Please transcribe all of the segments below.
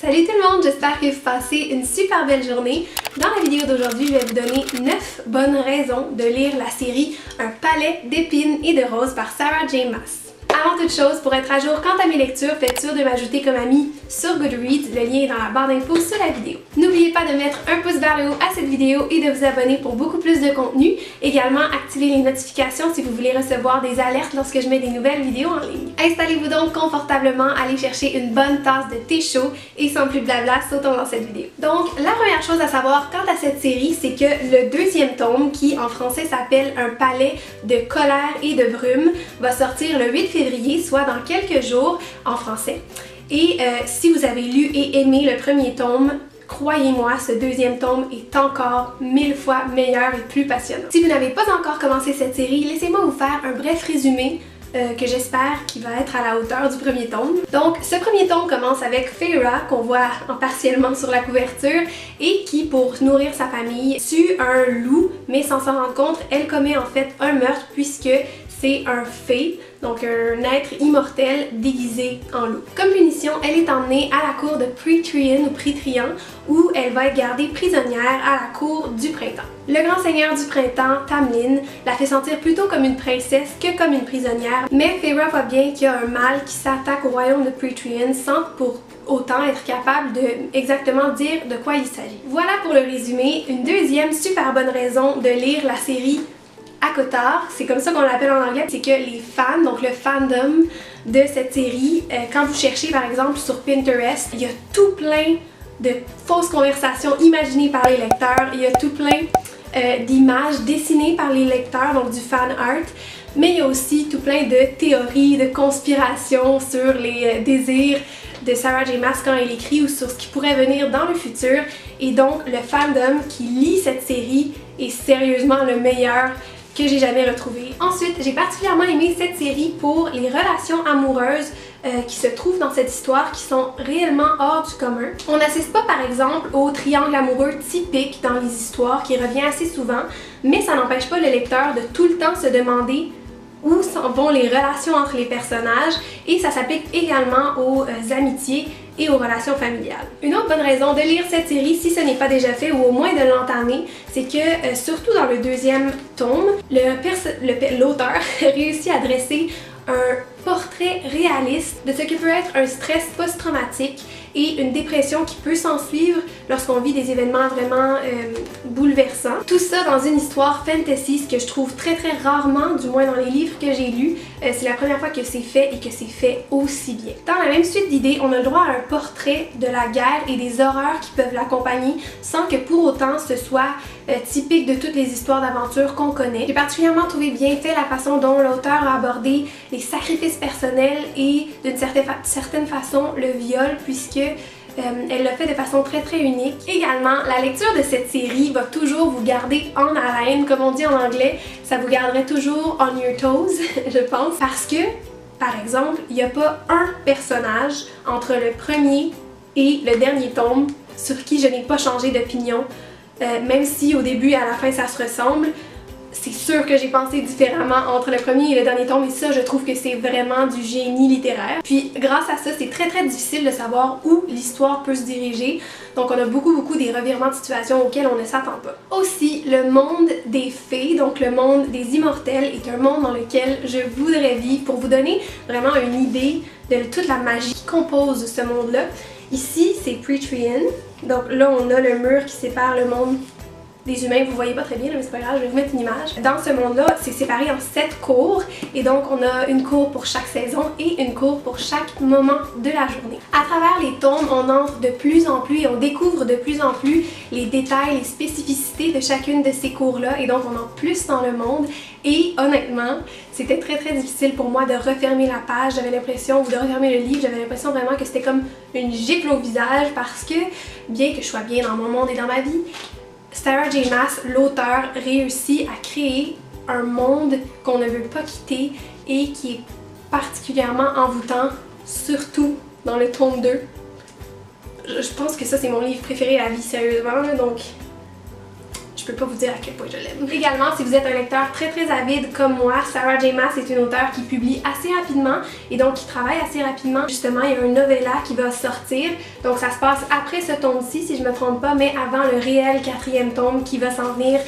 Salut tout le monde, j'espère que vous passez une super belle journée. Dans la vidéo d'aujourd'hui, je vais vous donner 9 bonnes raisons de lire la série Un palais d'épines et de roses par Sarah J. Maas. Avant toute chose, pour être à jour quant à mes lectures, faites sûr de m'ajouter comme ami sur Goodreads, le lien est dans la barre d'infos sous la vidéo. N'oubliez pas de mettre un pouce vers le haut à cette vidéo et de vous abonner pour beaucoup plus de contenu. Également, activez les notifications si vous voulez recevoir des alertes lorsque je mets des nouvelles vidéos en ligne. Installez-vous donc confortablement, allez chercher une bonne tasse de thé chaud et sans plus de blabla, sautons dans cette vidéo. Donc, la première chose à savoir quant à cette série, c'est que le deuxième tome, qui en français s'appelle Un palais de colère et de brume, va sortir le 8 février, soit dans quelques jours en français. Et si vous avez lu et aimé le premier tome, croyez-moi, ce deuxième tome est encore 1000 fois meilleur et plus passionnant. Si vous n'avez pas encore commencé cette série, laissez-moi vous faire un bref résumé que j'espère qu'il va être à la hauteur du premier tome. Donc, ce premier tome commence avec Feyre, qu'on voit partiellement sur la couverture, et qui, pour nourrir sa famille, tue un loup, mais sans s'en rendre compte, elle commet en fait un meurtre puisque c'est un fée, donc un être immortel déguisé en loup. Comme punition, elle est emmenée à la cour de Prythian ou Prythian, où elle va être gardée prisonnière à la cour du printemps. Le grand seigneur du printemps, Tamlin, la fait sentir plutôt comme une princesse que comme une prisonnière, mais Feyre voit bien qu'il y a un mal qui s'attaque au royaume de Prythian sans pour autant être capable de exactement dire de quoi il s'agit. Voilà pour le résumé. Une deuxième super bonne raison de lire la série ACOTAR, c'est comme ça qu'on l'appelle en anglais, c'est que les fans, donc le fandom de cette série, quand vous cherchez par exemple sur Pinterest, il y a tout plein de fausses conversations imaginées par les lecteurs, il y a tout plein d'images dessinées par les lecteurs, donc du fan art, mais il y a aussi tout plein de théories, de conspirations sur les désirs de Sarah J. Maas quand elle écrit ou sur ce qui pourrait venir dans le futur, et donc le fandom qui lit cette série est sérieusement le meilleur que j'ai jamais retrouvé. Ensuite, j'ai particulièrement aimé cette série pour les relations amoureuses qui se trouvent dans cette histoire, qui sont réellement hors du commun. On n'assiste pas par exemple au triangle amoureux typique dans les histoires qui revient assez souvent, mais ça n'empêche pas le lecteur de tout le temps se demander où s'en vont les relations entre les personnages, et ça s'applique également aux amitiés et aux relations familiales. Une autre bonne raison de lire cette série, si ce n'est pas déjà fait, ou au moins de l'entamer, c'est que surtout dans le deuxième tome, l'auteur réussit à dresser un portrait réaliste de ce que peut être un stress post-traumatique et une dépression qui peut s'en suivre lorsqu'on vit des événements vraiment bouleversants. Tout ça dans une histoire fantasy, ce que je trouve très rarement, du moins dans les livres que j'ai lus. C'est la première fois que c'est fait et que c'est fait aussi bien. Dans la même suite d'idées, on a le droit à un portrait de la guerre et des horreurs qui peuvent l'accompagner sans que pour autant ce soit typique de toutes les histoires d'aventure qu'on connaît. J'ai particulièrement trouvé bien fait la façon dont l'auteur a abordé les sacrifices personnels et d'une certaine façon le viol, puisque elle l'a fait de façon très unique. Également, la lecture de cette série va toujours vous garder en haleine, comme on dit en anglais, ça vous garderait toujours on your toes, je pense, parce que, par exemple, il n'y a pas un personnage entre le premier et le dernier tome sur qui je n'ai pas changé d'opinion, même si au début et à la fin ça se ressemble. C'est sûr que j'ai pensé différemment entre le premier et le dernier tome, et ça, je trouve que c'est vraiment du génie littéraire. Puis grâce à ça, c'est très difficile de savoir où l'histoire peut se diriger, donc on a beaucoup des revirements de situation auxquels on ne s'attend pas. Aussi, le monde des fées, donc le monde des immortels, est un monde dans lequel je voudrais vivre. Pour vous donner vraiment une idée de toute la magie qui compose ce monde-là, ici c'est Prythian, donc là on a le mur qui sépare le monde des humains, vous voyez pas très bien, mais c'est pas grave, je vais vous mettre une image. Dans ce monde-là, c'est séparé en 7 cours, et donc on a une cour pour chaque saison et une cour pour chaque moment de la journée. À travers les tomes, on entre de plus en plus et on découvre de plus en plus les détails, les spécificités de chacune de ces cours-là, et donc on entre plus dans le monde. Et honnêtement, c'était très difficile pour moi de refermer la page, j'avais l'impression, ou de refermer le livre, j'avais l'impression vraiment que c'était comme une gifle au visage, parce que, bien que je sois bien dans mon monde et dans ma vie, Sarah J. Maas, l'auteur, réussit à créer un monde qu'on ne veut pas quitter et qui est particulièrement envoûtant, surtout dans le tome 2. Je pense que ça, c'est mon livre préféré à vie, sérieusement, donc je je peux pas vous dire à quel point je l'aime. Également, si vous êtes un lecteur très avide comme moi, Sarah J Maas est une auteure qui publie assez rapidement et donc qui travaille assez rapidement. Justement, il y a un novella qui va sortir, donc ça se passe après ce tome-ci si je me trompe pas, mais avant le réel 4e tome qui va s'en venir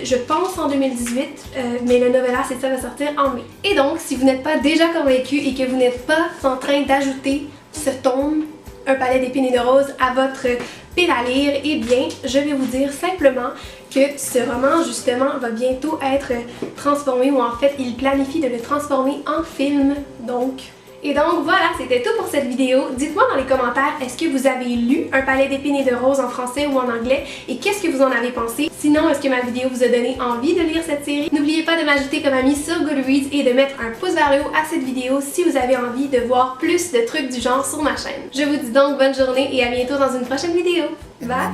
je pense en 2018, mais le novella c'est ça va sortir en mai. Et donc, si vous n'êtes pas déjà convaincu et que vous n'êtes pas en train d'ajouter ce tome, Un palais d'épines et de roses, à votre pile à lire, eh bien, je vais vous dire simplement que ce roman, justement, va bientôt être transformé, ou en fait, il planifie de le transformer en film, donc... Et donc voilà, c'était tout pour cette vidéo. Dites-moi dans les commentaires, est-ce que vous avez lu Un palais d'épines et de roses en français ou en anglais et qu'est-ce que vous en avez pensé? Sinon, est-ce que ma vidéo vous a donné envie de lire cette série? N'oubliez pas de m'ajouter comme ami sur Goodreads et de mettre un pouce vers le haut à cette vidéo si vous avez envie de voir plus de trucs du genre sur ma chaîne. Je vous dis donc bonne journée et à bientôt dans une prochaine vidéo. Bye!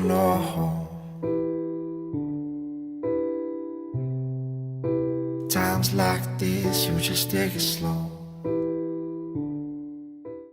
Times like this, you just take it slow.